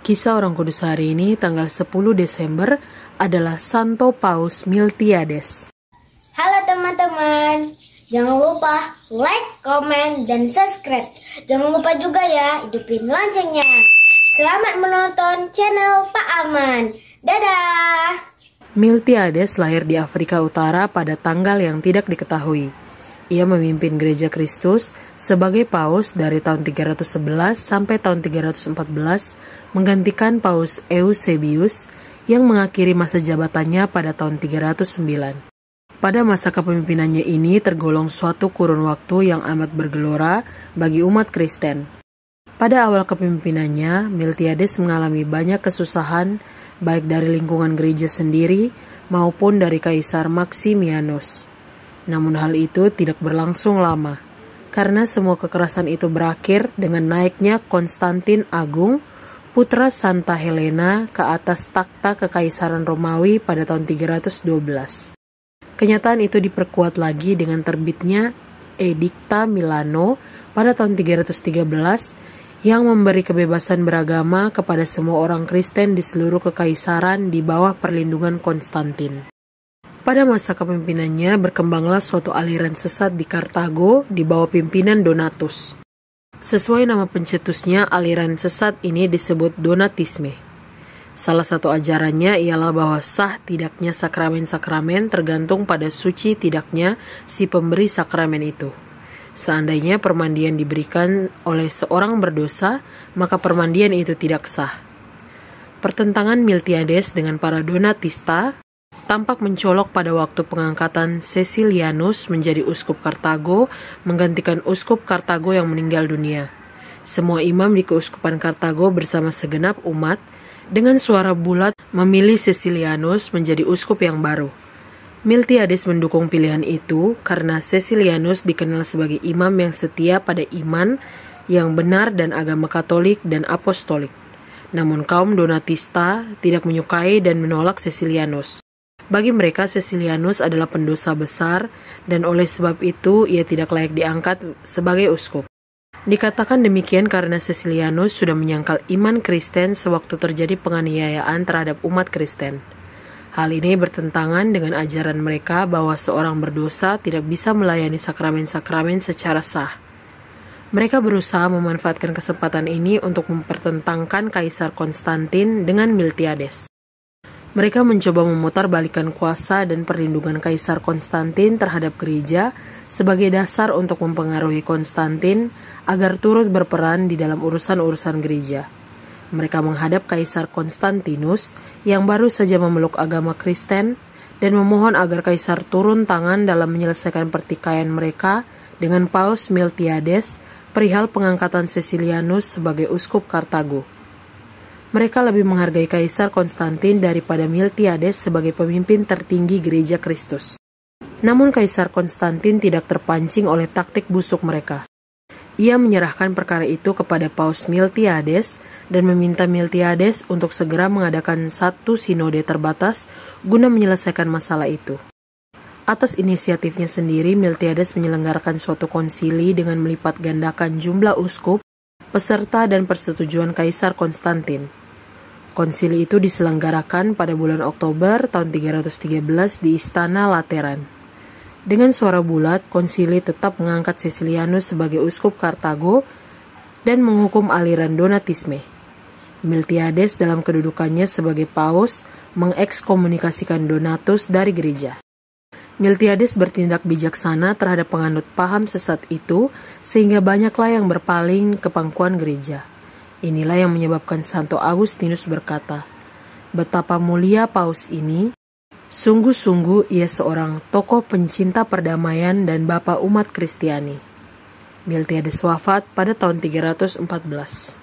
Kisah orang kudus hari ini tanggal 10 Desember adalah Santo Paus Miltiades. Halo teman-teman, jangan lupa like, komen, dan subscribe. Jangan lupa juga ya hidupin loncengnya. Selamat menonton channel Pak Aman. Dadah! Miltiades lahir di Afrika Utara pada tanggal yang tidak diketahui. Ia memimpin Gereja Kristus sebagai paus dari tahun 311 sampai tahun 314, menggantikan Paus Eusebius yang mengakhiri masa jabatannya pada tahun 309. Pada masa kepemimpinannya ini tergolong suatu kurun waktu yang amat bergelora bagi umat Kristen. Pada awal kepemimpinannya, Miltiades mengalami banyak kesusahan baik dari lingkungan gereja sendiri maupun dari Kaisar Maximianus. Namun hal itu tidak berlangsung lama, karena semua kekerasan itu berakhir dengan naiknya Konstantin Agung, putra Santa Helena, ke atas takhta Kekaisaran Romawi pada tahun 312. Kenyataan itu diperkuat lagi dengan terbitnya Edikta Milano pada tahun 313 yang memberi kebebasan beragama kepada semua orang Kristen di seluruh kekaisaran di bawah perlindungan Konstantin. Pada masa kepemimpinannya berkembanglah suatu aliran sesat di Kartago di bawah pimpinan Donatus. Sesuai nama pencetusnya, aliran sesat ini disebut Donatisme. Salah satu ajarannya ialah bahwa sah tidaknya sakramen-sakramen tergantung pada suci tidaknya si pemberi sakramen itu. Seandainya permandian diberikan oleh seorang berdosa, maka permandian itu tidak sah. Pertentangan Miltiades dengan para Donatista tampak mencolok pada waktu pengangkatan Caecilianus menjadi uskup Kartago, menggantikan uskup Kartago yang meninggal dunia. Semua imam di keuskupan Kartago bersama segenap umat dengan suara bulat memilih Caecilianus menjadi uskup yang baru. Miltiades mendukung pilihan itu karena Caecilianus dikenal sebagai imam yang setia pada iman yang benar dan agama Katolik dan Apostolik. Namun kaum Donatista tidak menyukai dan menolak Caecilianus. Bagi mereka, Caecilianus adalah pendosa besar dan oleh sebab itu ia tidak layak diangkat sebagai uskup. Dikatakan demikian karena Caecilianus sudah menyangkal iman Kristen sewaktu terjadi penganiayaan terhadap umat Kristen. Hal ini bertentangan dengan ajaran mereka bahwa seorang berdosa tidak bisa melayani sakramen-sakramen secara sah. Mereka berusaha memanfaatkan kesempatan ini untuk mempertentangkan Kaisar Konstantin dengan Miltiades. Mereka mencoba memutarbalikkan kuasa dan perlindungan Kaisar Konstantin terhadap gereja sebagai dasar untuk mempengaruhi Konstantin agar turut berperan di dalam urusan-urusan gereja. Mereka menghadap Kaisar Konstantinus yang baru saja memeluk agama Kristen dan memohon agar Kaisar turun tangan dalam menyelesaikan pertikaian mereka dengan Paus Miltiades perihal pengangkatan Caecilianus sebagai uskup Kartago. Mereka lebih menghargai Kaisar Konstantin daripada Miltiades sebagai pemimpin tertinggi Gereja Kristus. Namun Kaisar Konstantin tidak terpancing oleh taktik busuk mereka. Ia menyerahkan perkara itu kepada Paus Miltiades dan meminta Miltiades untuk segera mengadakan satu sinode terbatas guna menyelesaikan masalah itu. Atas inisiatifnya sendiri, Miltiades menyelenggarakan suatu konsili dengan melipat gandakan jumlah uskup, peserta dan persetujuan Kaisar Konstantin. Konsili itu diselenggarakan pada bulan Oktober tahun 313 di Istana Lateran. Dengan suara bulat, konsili tetap mengangkat Caecilianus sebagai uskup Kartago dan menghukum aliran Donatisme. Miltiades dalam kedudukannya sebagai paus mengekskomunikasikan Donatus dari gereja. Miltiades bertindak bijaksana terhadap penganut paham sesat itu sehingga banyaklah yang berpaling ke pangkuan gereja. Inilah yang menyebabkan Santo Agustinus berkata, "Betapa mulia paus ini, sungguh-sungguh ia seorang tokoh pencinta perdamaian dan bapa umat Kristiani." Miltiades wafat pada tahun 314.